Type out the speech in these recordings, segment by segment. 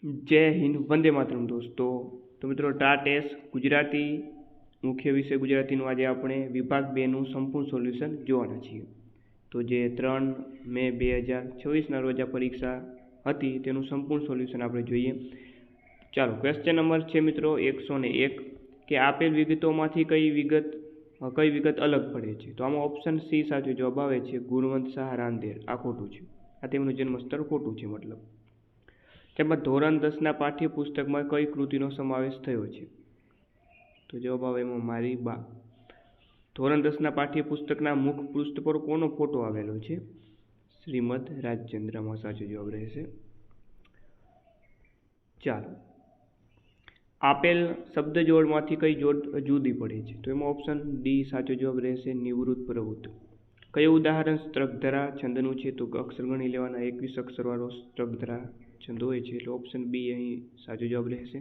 જય હિન્દ, વંદે માતરમ દોસ્તો। તો મિત્રો ટાટેસ ગુજરાતી મુખ્ય વિષય ગુજરાતીનું આજે આપણે વિભાગ 2 નું સંપૂર્ણ સોલ્યુશન જોવાના છીએ। તો જે 3 મે 2026ના રોજ આ પરીક્ષા હતી તેનું સંપૂર્ણ સોલ્યુશન આપણે જોઈએ। ચાલો, ક્વેશ્ચન નંબર છે મિત્રો 101 કે આપેલ વિગતોમાંથી કઈ વિગત અલગ પડે છે? તો આમાં ઓપ્શન સી સાચો જવાબ આવે છે, ગુણવંત શાહ રાંદેર। આ ખોટું છે, આ તેમનું જન્મસ્થળ ખોટું છે મતલબ। ત્યારબાદ ધોરણ 10ના પાઠ્યપુસ્તકમાં કઈ કૃતિનો સમાવેશ થયો છે? તો જવાબ આવે એમાં મારી બા। ધોરણ 10ના પાઠ્યપુસ્તકના મુખ પૃષ્ઠ પર કોનો ફોટો આવેલો છે? શ્રીમદ રાજચંદ્રમાં સાચો જવાબ રહેશે। ચાલો, આપેલ શબ્દજોડમાંથી કઈ જોડ જુદી પડે છે? તો એમાં ઓપ્શન ડી સાચો જવાબ રહેશે, નિવૃત્ત પ્રવૃત્ત। કયું ઉદાહરણ સ્ત્રગધરા છંદનું છે? તો અક્ષર ગણી લેવાના, 21 અક્ષરવાળો સ્ત્રગધરા છંદ હોય છે, એટલે ઓપ્શન બી અહીં સાચો જવાબ રહેશે।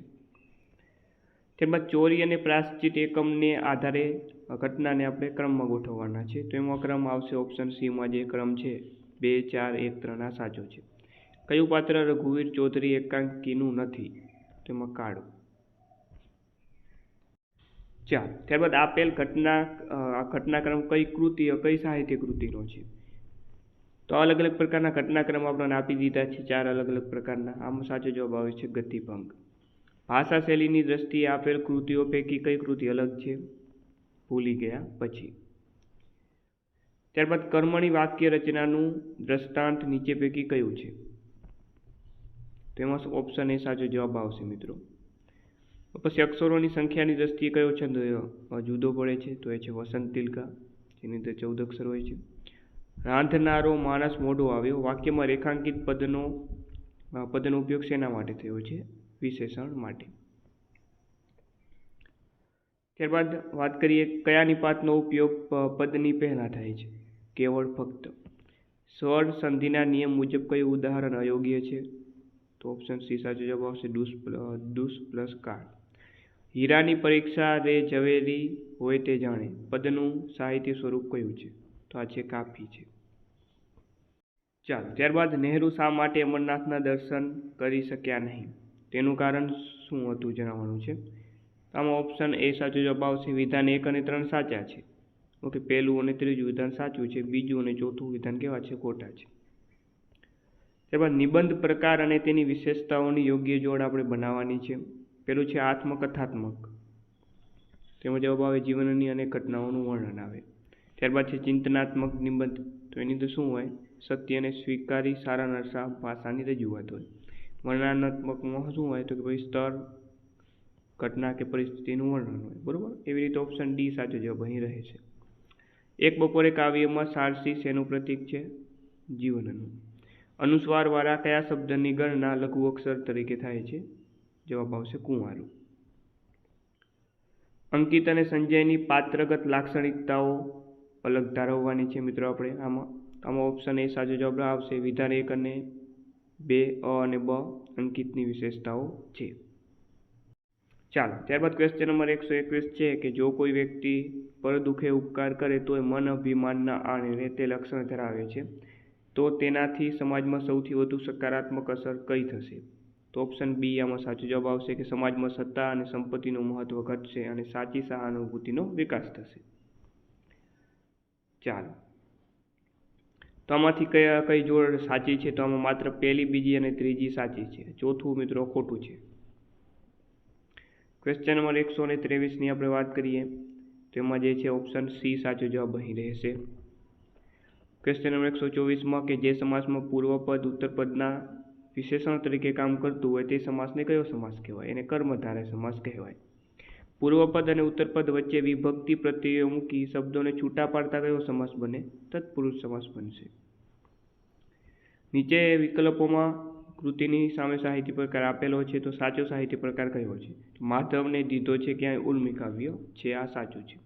ત્યારબાદ ચોરી અને પ્રાયશ્ચિત એકમને આધારે ઘટનાને આપણે ક્રમમાં ગોઠવવાના છે, તો એમાં ક્રમ આવશે ઓપ્શન સીમાં જે ક્રમ છે 2, 4, 1, 3 આ સાચો છે। કયું પાત્ર રઘુવીર ચૌધરી એકાંકીનું નથી? તો એમાં કાળું। ચાલો, ત્યારબાદ આપેલ ઘટનાક્રમ કઈ કૃતિ કઈ સાહિત્ય કૃતિનો છે? તો અલગ અલગ પ્રકારના ઘટનાક્રમ આપણને આપી દીધા છે, 4 અલગ અલગ પ્રકારના। આમાં સાચો જવાબ આવે છે ગતિભંગ। ભાષા શૈલીની દ્રષ્ટિએ આપેલ કૃતિઓ પૈકી કઈ કૃતિ અલગ છે? ભૂલી ગયા પછી। ત્યારબાદ કર્મણી વાક્ય રચનાનું દ્રષ્ટાંત નીચે પૈકી કયું છે? તેમાં ઓપ્શન એ સાચો જવાબ આવશે મિત્રો। પછી અક્ષરોની સંખ્યાની દ્રષ્ટિએ કયો છંદ જુદો પડે છે? તો એ છે વસંત તિલકા, જેની અંદર 14 અક્ષર હોય છે। રાંધનારો માણસ મોડો આવ્યો વાક્યમાં રેખાંકિત પદનો ઉપયોગ શેના માટે થયો છે? વિશેષણ માટે। ત્યારબાદ વાત કરીએ કયા નિપાતનો ઉપયોગ પદની પહેલા થાય છે? કેવળ ફક્ત। સ્વર સંધિના નિયમ મુજબ કયું ઉદાહરણ અયોગ્ય છે? તો ઓપ્શન સી સાચો જવાબ આવશે, દુષ પ્લસ કાળ। હીરાની પરીક્ષા રે ઝવેરી હોય તે જાણે પદનું સાહિત્ય સ્વરૂપ કયું છે? તો આ છે કાફી છે। ચાલો, ત્યારબાદ નહેરુ શા માટે અમરનાથના દર્શન કરી શક્યા નહીં? તેનું કારણ શું હતું જણાવવાનું છે। આમાં ઓપ્શન એ સાચો જવાબ આવશે, વિધાન 1 અને 3 સાચા છે। ઓકે, પહેલું અને ત્રીજું વિધાન સાચું છે, બીજું અને ચોથું વિધાન કેવા છે? ખોટા છે। ત્યારબાદ નિબંધ પ્રકાર અને તેની વિશેષતાઓની યોગ્ય જોડ આપણે બનાવવાની છે। પેલું છે આત્મકથાત્મક, તેમાં જવાબ આવે જીવનની અને ઘટનાઓનું વર્ણન આવે। ત્યારબાદ છે ચિંતનાત્મક નિબંધ, તો એની અંદર શું હોય? સત્ય અને સ્વીકારી સારા નરસા ભાષાની રજૂઆત હોય। વર્ણનાત્મકમાં શું હોય? તો કે ભાઈ સ્તર, ઘટના કે પરિસ્થિતિનું વર્ણન હોય, બરોબર। એવી રીતે ઓપ્શન ડી સાચો જવાબ અહીં રહે છે। એક બપોરે કાવ્યમાં સારસી શેનું પ્રતીક છે? જીવનનું। અનુસ્વારવાળા કયા શબ્દની ગણના લઘુ અક્ષર તરીકે થાય છે? જવાબ આવશે કુંવારું। અંકિત અને સંજયની પાત્રગત લાક્ષણિકતાઓ અલગ ધારવવાની છે મિત્રો આપણે આમાં ઓપ્શન એ સાચો જવાબ આવશે, વિધાન 1 અને 2 અ અને બ અંકિતની વિશેષતાઓ છે। ચાલો, ત્યારબાદ ક્વેશ્ચન નંબર 121 છે કે જો કોઈ વ્યક્તિ પર દુઃખે ઉપકાર કરે તો એ મન અભિમાનના આણે તે લક્ષણ ધરાવે છે, તો તેનાથી સમાજમાં સૌથી વધુ સકારાત્મક અસર કઈ થશે? તો ઓપ્શન બી આમાં સાચો જવાબ આવશે કે સમાજમાં સત્તા અને સંપત્તિનું મહત્વ ઘટશે અને સાચી સહાનુભૂતિનો વિકાસ થશે। ચાલો, તો આમાંથી કઈ જોડ સાચી છે? તો આમાં માત્ર પહેલી, બીજી અને ત્રીજી સાચી છે, ચોથું મિત્રો ખોટું છે। ક્વેશ્ચન નંબર 123ની આપણે વાત કરીએ તો એમાં જે છે ઓપ્શન સી સાચો જવાબ અહીં રહેશે। ક્વેશ્ચન નંબર 124માં કે જે સમાસમાં પૂર્વપદ ઉત્તરપદના વિશેષણ તરીકે કામ કરતું હોય તે સમાસને કયો સમાસ કહેવાય? એને કર્મધારય સમાસ કહેવાય। પૂર્વપદ અને ઉત્તરપદ વચ્ચે વિભક્તિ પ્રત્યયો મૂકી શબ્દોને છૂટા પાડતા કયો સમાસ બને? તત્પુરુષ સમાસ બનશે। નીચે વિકલ્પોમાં કૃતિની સામે સાહિત્ય પ્રકાર આપેલો છે, તો સાચો સાહિત્ય પ્રકાર કયો છે? માધવને દીધો છે ક્યાંય ઉર્મી કાવ્ય છે, આ સાચું છે।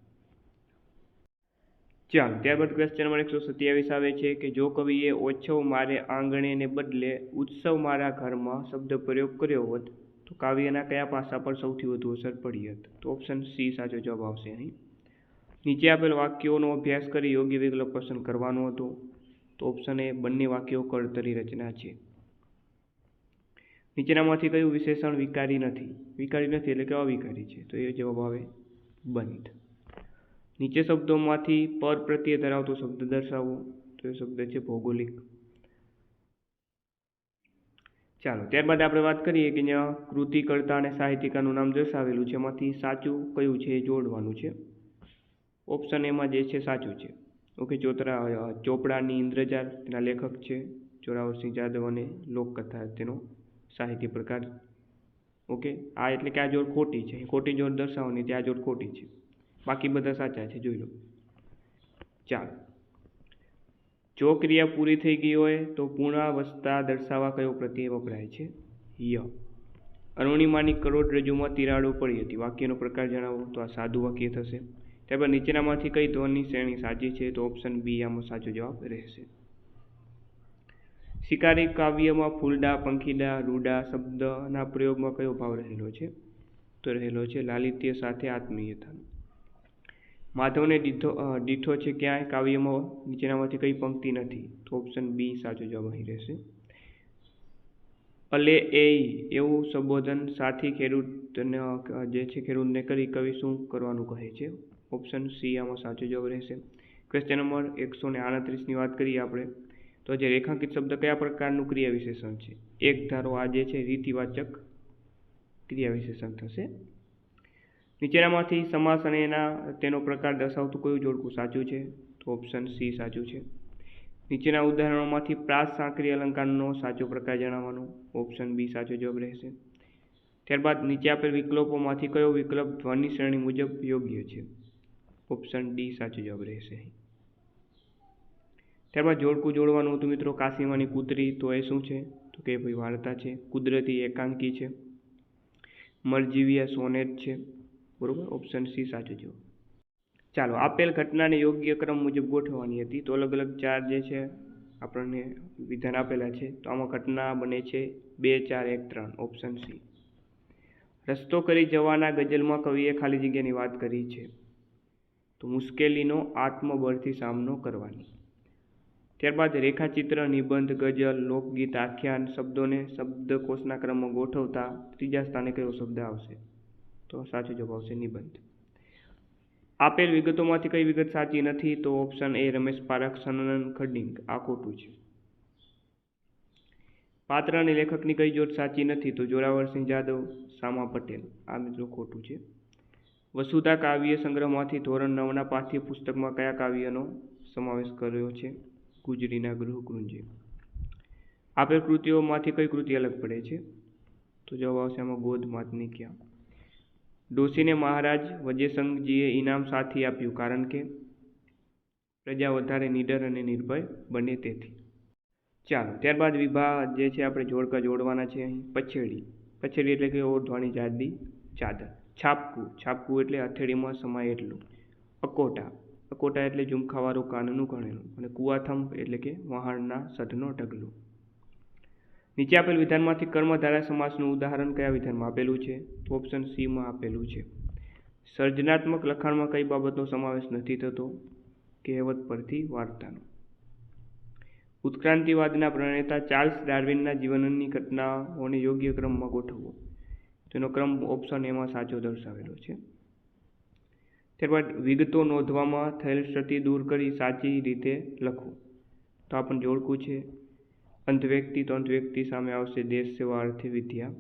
ચાલો, ત્યારબાદ ક્વેશ્ચન નંબર 127 આવે છે કે જો કવિએ ઓછવ મારે આંગણેને બદલે ઉત્સવ મારા ઘરમાં શબ્દ પ્રયોગ કર્યો હોત તો કાવ્યના કયા પાસા પર સૌથી વધુ અસર પડી હોત? તો ઓપ્શન સી સાચો જવાબ આવશે અહીં। નીચે આપેલ વાક્યોનો અભ્યાસ કરી યોગ્ય વિકલ્પ પસંદ કરવાનો હતો, તો ઓપ્શન એ બંને વાક્યો કર્તરી રચના છે। નીચેનામાંથી કયું વિશેષણ વિકારી નથી? વિકારી નથી એટલે કે અવિકારી છે, તો એ જવાબ આવે બંધ. નીચે શબ્દોમાંથી પર પ્રત્યય ધરાવતો શબ્દ દર્શાવો, તો એ શબ્દ છે ભૌગોલિક. ચાલો, ત્યારબાદ આપણે વાત કરીએ કે જ્યાં કૃતિકર્તા અને સાહિત્યકારનું નામ દર્શાવેલું છે, એમાંથી સાચું કયું છે એ જોડવાનું છે. ઓપ્શન એમાં જે છે સાચું છે. ઓકે, ચોપડાની ઇન્દ્રજાળ તેના લેખક છે જોરાવરસિંહ જાદવ અને લોકકથા તેનો સાહિત્ય પ્રકાર. ઓકે, આ એટલે કે આ જોડ ખોટી છે, ખોટી જોડ દર્શાવવાની, ત્યાં જોડ ખોટી છે, બાકી બધા સાચા છે, જોઈ લો. ચાલો, જો ક્રિયા પૂરી થઈ ગઈ હોય તો પૂર્ણાવસ્થા દર્શાવવા કયો પ્રત્યય વપરાય છે? ય. અરુણિમાની કરોડરજ્જુમાં તિરાડો પડી હતી, વાક્યનો પ્રકાર જણાવો, તો આ સાદું વાક્ય થશે. ત્યારબાદ નીચેનામાંથી કઈ ધ્વનિ શ્રેણી સાચી છે? તો ઓપ્શન બી આમાં સાચો જવાબ રહેશે. શિકારી કાવ્યમાં ફૂલડા, પંખીડા, રૂડા શબ્દના પ્રયોગમાં કયો ભાવ રહેલો છે? તો રહેલો છે લાલિત્ય સાથે આત્મીયતાનો. માધવને દીઠો છે ક્યાંય કાવ્યમાં નીચેનામાંથી કઈ પંક્તિ નથી? તો ઓપ્શન બી સાચો જવાબ અહીં રહેશે. અલે એ એવું સંબોધન સાથી ખેડૂતને જે છે ખેડૂતને કરી કવિ શું કરવાનું કહે છે? ઓપ્શન સી આમાં સાચો જવાબ રહેશે. ક્વેશ્ચન નંબર 138ની વાત કરીએ આપણે, તો જે રેખાંકિત શબ્દ કયા પ્રકારનું ક્રિયા વિશેષણ છે? એક ધારો આ જે છે રીતિવાચક ક્રિયા વિશેષણ થશે. નીચેનામાંથી સમાસ અને તેનો પ્રકાર દર્શાવતું કયું જોડકું સાચું છે? તો ઓપ્શન સી સાચું છે. નીચેના ઉદાહરણોમાંથી પ્રાસ સાંકરી અલંકારનો સાચો પ્રકાર જણાવવાનો, ઓપ્શન બી સાચો જવાબ રહેશે. ત્યારબાદ નીચે આપેલ વિકલ્પોમાંથી કયો વિકલ્પ ધ્વનિ શ્રેણી મુજબ યોગ્ય છે? ઓપ્શન ડી સાચો જવાબ રહેશે. ત્યારબાદ જોડકું જોડવાનું હતું મિત્રો. કાશીમાની કૂતરી, તો એ શું છે? તો કે ભાઈ વાર્તા છે. કુદરતી એકાંકી છે. મરજીવિયા સોનેટ છે. બરોબર, ઓપ્શન સી સાચો જવાબ. ચાલો, આપેલ ઘટનાને યોગ્ય ક્રમ મુજબ ગોઠવવાની હતી, તો અલગ અલગ ચાર જે છે આપણને વિધાન આપેલા છે, તો આમાં ઘટના બને છે 2, 4, 1, 3, ઓપ્શન સી. રસ્તો કરી જવાના ગઝલમાં કવિએ ખાલી જગ્યાની વાત કરી છે, તો મુશ્કેલીનો આત્મબળથી સામનો કરવાની. ત્યારબાદ રેખાચિત્ર, નિબંધ, ગઝલ, લોકગીત, આખ્યાન શબ્દોને શબ્દકોશના ક્રમમાં ગોઠવતા ત્રીજા સ્થાને કયો શબ્દ આવશે? તો સાચો જવાબ આવશે નિબંધ. આપેલ વિગતોમાંથી કઈ વિગત સાચી નથી? તો ઓપ્શન એ રમેશ પારખ, સનન ખડિંગ, આ ખોટું છે. પાત્ર અને લેખકની કઈ જોડ સાચી નથી? તો જોરાવરસિંહ જાદવ, સામા પટેલ, આ મિત્રો ખોટું છે. વસુધા કાવ્ય સંગ્રહમાંથી ધોરણ 9ના પાઠ્ય પુસ્તકમાં કયા કાવ્યનો સમાવેશ કર્યો છે? ગુજરીના ગૃહકૃંજે. આપેલ કૃતિઓમાંથી કઈ કૃતિ અલગ પડે છે? તો જવાબ આવશે આમાં ગોદ માતનિક્યા. ડોશીને મહારાજ વજેસંગજીએ ઇનામ સાથી આપ્યું કારણ કે પ્રજા વધારે નીડર અને નિર્ભય બને તેથી. ચાલો, ત્યારબાદ વિભાગ જે છે આપણે જોડકા જોડવાના છે. અહીં પછેડી, પછેડી એટલે કે ઓઢવાની જાડી ચાદર. છાપકું, છાપકું એટલે હથેળીમાં સમાય એટલું. અકોટા, અકોટા એટલે ઝુમખાવાળું કાનનું ગણેલું. અને કુવાથંભ એટલે કે વહાણના સઢનો ઢગલો. નીચે આપેલ વિધાનમાંથી કર્મધારય સમાસનું ઉદાહરણ કયા વિધાનમાં આપેલું છે? તો ઓપ્શન સી માં આપેલું છે. સર્જનાત્મક લખાણમાં કઈ બાબતનો સમાવેશ નથી થતો? કહેવત પરથી વાર્તાનો. ઉત્ક્રાંતિવાદના પ્રણેતા ચાર્લ્સ ડાર્વિનના જીવનની ઘટનાઓને યોગ્ય ક્રમમાં ગોઠવવો, તેનો ક્રમ ઓપ્શન એમાં સાચો દર્શાવેલો છે. ત્યારબાદ વિગતો નોંધવામાં થયેલ ક્ષતિ દૂર કરી સાચી રીતે લખવું, તો આ પણ જોડકું છે. અંધ વ્યક્તિ, તો અંધ વ્યક્તિ સામે આવશે દેશ સેવા અર્થે વિદ્યા.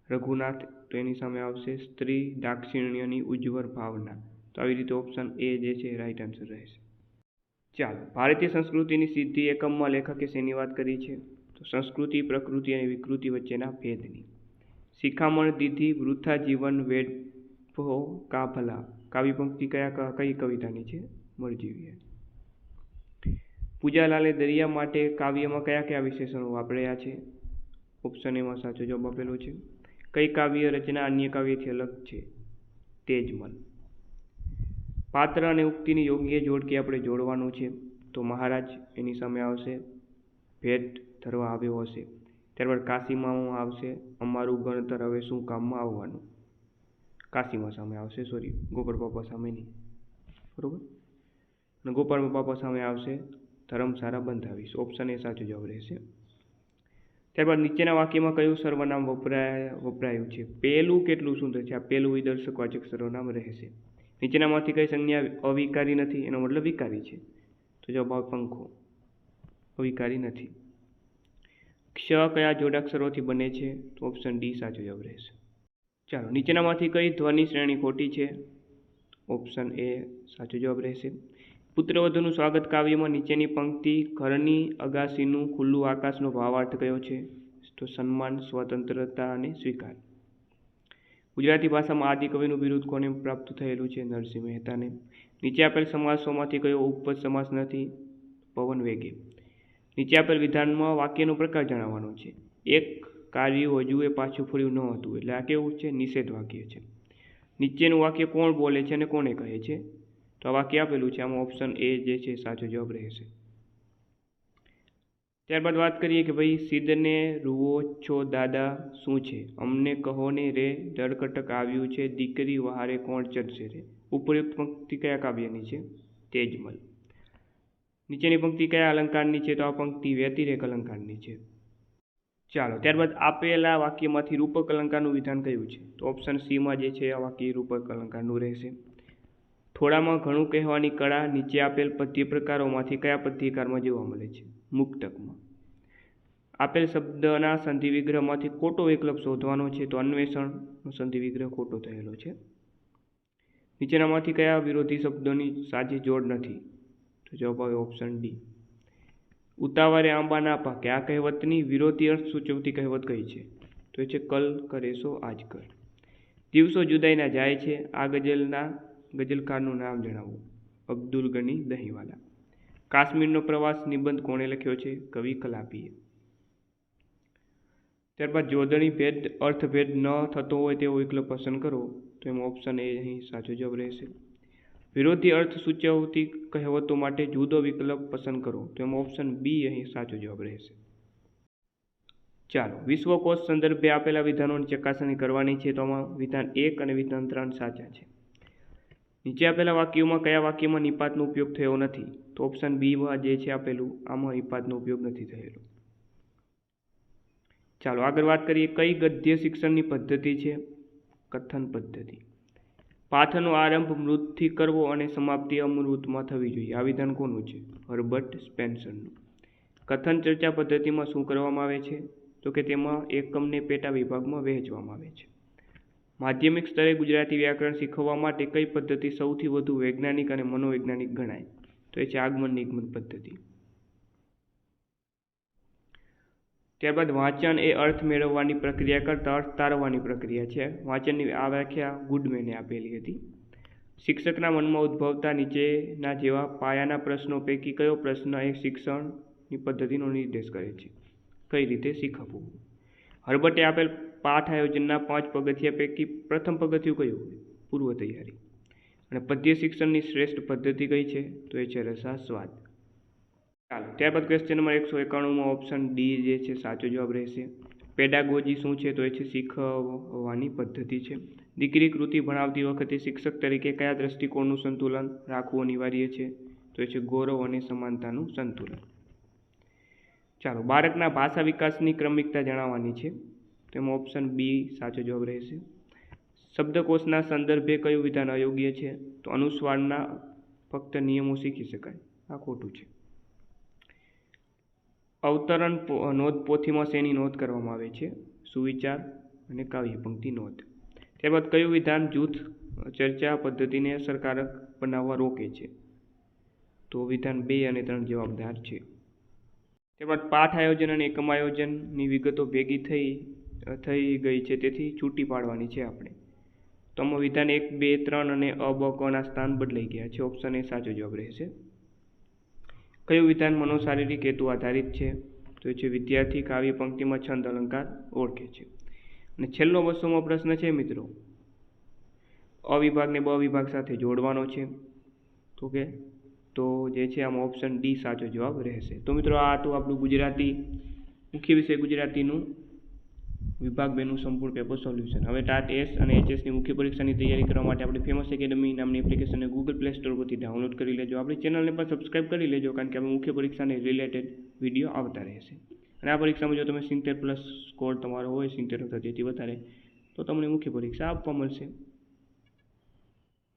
રઘુનાથ, તો એની સામે આવશે સ્ત્રી દાક્ષિણ્યની ઉજ્જવળ ભાવના. તો આવી રીતે ઓપ્શન એ જે છે રાઈટ આન્સર રહેશે. ચાલો, ભારતીય સંસ્કૃતિની સિદ્ધિ એકમમાં લેખકે શેની વાત કરી છે? તો સંસ્કૃતિ, પ્રકૃતિ અને વિકૃતિ વચ્ચેના ભેદની. શિખામણ દીધી વૃથા જીવન વેડફો કા ભલા, કાવ્ય પંક્તિ કઈ કવિતાની છે? મરજીવિયા. પૂજાલાલે દરિયા માટે કાવ્યમાં કયા કયા વિશેષણો વાપર્યા છે? ઓપ્શન એમાં સાચો જવાબ આપેલો છે. કઈ કાવ્ય રચના અન્ય કાવ્યથી અલગ છે? તેજમલ. પાત્ર અને ઉક્તિની યોગ્ય જોડકી આપણે જોડવાનું છે, તો મહારાજ એની સામે આવશે ભેટ ધરવા આવ્યો હશે. ત્યારબાદ કાશીમાં આવશે અમારું ગણતર હવે શું કામમાં આવવાનું. કાશીમાં સામે આવશે, સોરી ગોપાળ બાપા સામે નહીં, બરોબર. અને ગોપાળ બાપા સામે આવશે ધર્મશાળા બંધાવીશ, ઓપ્શન એ સાચો જવાબ રહેશે. ત્યારબાદ નીચેના વાક્યમાં કયું સર્વનામ વપરાયું છે? પેલું કેટલું સુંદર છે. આ પેલું વિદર્શકવાચક સર્વનામ રહેશે. નીચેનામાંથી કઈ સંજ્ઞા અવિકારી નથી? એનો મતલબ વિકારી છે. તો જવાબ આવે પંખો. અવિકારી નથી. ક્ષ કયા જોડાક્ષરોથી બને છે? તો ઓપ્શન ડી સાચો જવાબ રહેશે. ચાલો, નીચેનામાંથી કઈ ધ્વનિ શ્રેણી ખોટી છે? ઓપ્શન એ સાચો જવાબ રહેશે. પુત્રવધુનું સ્વાગત કાવ્યમાં નીચેની પંક્તિ ઘરની અગાસીનું ખુલ્લું આકાશનો ભાવાર્થ કયો છે? તો સન્માન, સ્વતંત્રતા અને સ્વીકાર. ગુજરાતી ભાષામાં આદિ કવિનું બિરુદ કોને પ્રાપ્ત થયેલું છે? નરસિંહ મહેતાને. નીચે આપેલ સમાસોમાંથી કયો ઉપપદ સમાસ નથી? પવન વેગે. નીચે આપેલ વિધાનમાં વાક્યનો પ્રકાર જણાવવાનો છે. એક કાર્ય હજુ એ પાછું ફર્યું ન હતું, એટલે આ કેવું છે? નિષેધ વાક્ય છે. નીચેનું વાક્ય કોણ બોલે છે અને કોને કહે છે? તો આ વાક્ય આપેલું છે. આમાં ઓપ્શન એ જે છે સાચો જવાબ રહેશે. ત્યારબાદ વાત કરીએ કે ભાઈ સિદ્ધને રૂવો છો દાદા શું છે? અમને કહો ને રે દરકટક આવ્યું છે, દીકરી વહારે કોણ ચડશે રે. ઉપયુક્ત પંક્તિ કયા કાવ્યની છે? તેજમલ. નીચેની પંક્તિ કયા અલંકારની છે? તો આ પંક્તિ વ્યતિરેક અલંકારની છે. ચાલો, ત્યારબાદ આપેલા વાક્યમાંથી રૂપક અલંકારનું વિધાન કયું છે? તો ઓપ્શન સીમાં જે છે આ વાક્ય રૂપક અલંકારનું રહેશે. થોડામાં ઘણું કહેવાની કળા નીચે આપેલ પદ્ય પ્રકારોમાંથી કયા પદ્યકારમાં જોવા મળે છે? મુક્તકમાં. આપેલ શબ્દના સંધિ વિગ્રહમાંથી ખોટો વિકલ્પ શોધવાનો છે. તો અન્વેષણનો સંધિ વિગ્રહ ખોટો થયેલો છે. નીચેનામાંથી કયા વિરોધી શબ્દોની સાચી જોડ નથી? તો જવાબ આવે ઓપ્શન ડી. ઉતાવળે આંબા ના પાકે. આ કહેવતની વિરોધી અર્થ સૂચવતી કહેવત કઈ છે? તો એ છે કલ કરેશો આજ કર. દિવસો જુદાઈના જાય છે. આ ગઝલકારનું નામ જણાવો. અબ્દુલ ગની દહીંવાલા. કાશ્મીરનો પ્રવાસ નિબંધ કોણે લખ્યો છે? કવિ કલાપીએ. ત્યારબાદ જોડણી ભેદ અર્થભેદ ન થતો હોય તેવો વિકલ્પ પસંદ કરો. તો એમાં ઓપ્શન એ અહીં સાચો જવાબ રહેશે. વિરોધી અર્થ સૂચવતી કહેવતો માટે જુદો વિકલ્પ પસંદ કરો. તો એમાં ઓપ્શન બી અહીં સાચો જવાબ રહેશે. ચાલો, વિશ્વકોશ સંદર્ભે આપેલા વિધાનોની ચકાસણી કરવાની છે. તો આમાં વિધાન 1 અને વિધાન 3 સાચા છે. નીચે આપેલા વાક્યોમાં કયા વાક્યમાં નિપાતનો ઉપયોગ થયો નથી? તો ઓપ્શન બી જે છે આપેલું આમાં નિપાતનો ઉપયોગ નથી થયેલો. ચાલો, આગળ વાત કરીએ કઈ ગદ્ય શિક્ષણની પદ્ધતિ છે? કથન પદ્ધતિ. પાઠનો આરંભ મૃતથી કરવો અને સમાપ્તિ અમૃતમાં થવી જોઈએ. આ વિધાન કોનું છે? હર્બર્ટ સ્પેન્સરનું. કથન ચર્ચા પદ્ધતિમાં શું કરવામાં આવે છે? તો કે તેમાં એકમને પેટા વિભાગમાં વહેંચવામાં આવે છે. માધ્યમિક સ્તરે ગુજરાતી વ્યાકરણ શીખવવા માટે કઈ પદ્ધતિ સૌથી વધુ વૈજ્ઞાનિક અને મનોવૈજ્ઞાનિક ગણાય? તો એ છે આગમન નિગમન પદ્ધતિ. ત્યારબાદ વાંચન એ અર્થ મેળવવાની પ્રક્રિયા કરતાં અર્થ તારવવાની પ્રક્રિયા છે. વાંચનની આ વ્યાખ્યા ગુડમેને આપેલી હતી. શિક્ષકના મનમાં ઉદ્ભવતા નીચેના જેવા પાયાના પ્રશ્નો પૈકી કયો પ્રશ્ન એ શિક્ષણની પદ્ધતિનો નિર્દેશ કરે છે? કઈ રીતે શીખવવું? હર્બર્ટે આપેલ પાઠ આયોજનના 5 પગથિયા પૈકી પ્રથમ પગથિયું કયું? પૂર્વ તૈયારી. અને પદ્ય શિક્ષણની શ્રેષ્ઠ પદ્ધતિ કઈ છે? તો એ છે રસાસ્વાદ. ચાલો, ત્યારબાદ ક્વેશ્ચન નંબર 191માં ઓપ્શન ડી જે છે સાચો જવાબ રહેશે. પેડાગોજી શું છે? તો એ છે શીખવવાની પદ્ધતિ છે. દીકરી કૃતિ ભણાવતી વખતે શિક્ષક તરીકે કયા દ્રષ્ટિકોણનું સંતુલન રાખવું અનિવાર્ય છે? તો એ છે ગૌરવ અને સમાનતાનું સંતુલન. ચાલો, બાળકના ભાષા વિકાસની ક્રમિકતા જણાવવાની છે. તેમાં ઓપ્શન બી સાચો જવાબ રહેશે. શબ્દકોશના સંદર્ભે કયું વિધાન અયોગ્ય છે? તો અનુસ્વારના ફક્ત નિયમો શીખી શકાય. આ ખોટું છે. અવતરણ નોંધ પોથીમાં શેની નોંધ કરવામાં આવે છે? સુવિચાર અને કાવ્ય પંક્તિ નોંધ. ત્યારબાદ કયું વિધાન જૂથ ચર્ચા પદ્ધતિને અસરકારક બનાવવા રોકે છે? તો વિધાન 2 અને 3 જવાબદાર છે. ત્યારબાદ પાઠ આયોજન અને એકમ આયોજનની વિગતો ભેગી થઈ ગઈ છે, તેથી છૂટી પાડવાની છે આપણે. તો આમાં વિધાન 1, 2, 3 અને અ, બ, ક ના સ્થાન બદલાઈ ગયા છે. ઓપ્શન એ સાચો જવાબ રહેશે. કયું વિધાન મનોશારીરિક હેતુ આધારિત છે? તો એ છે વિદ્યાર્થી કાવ્ય પંક્તિમાં છંદ અલંકાર ઓળખે છે. અને છેલ્લો 200મો પ્રશ્ન છે મિત્રો, અ વિભાગને બ વિભાગ સાથે જોડવાનો છે. તો જે છે આમાં ઓપ્શન ડી સાચો જવાબ રહેશે. તો મિત્રો આ હતું આપણું ગુજરાતી મુખ્ય વિષય ગુજરાતીનું વિભાગ 2નું સંપૂર્ણ પેપર સોલ્યુશન. હવે ટાટ એસ અને એચએસની મુખ્ય પરીક્ષાની તૈયારી કરવા માટે આપણે ફેમસ એકેડમી નામની એપ્લિકેશનને ગૂગલ પ્લે સ્ટોર પરથી ડાઉનલોડ કરી લેજો. આપણી ચેનલને પણ સબસ્ક્રાઇબ કરી લેજો, કારણ કે આપણે મુખ્ય પરીક્ષાને રિલેટેડ વિડીયો આવતા રહેશે. અને આ પરીક્ષામાં જો તમે 70 પ્લસ સ્કોર તમારો હોય 70 અથવા તેથી વધારે તો તમને મુખ્ય પરીક્ષા આપવા મળશે.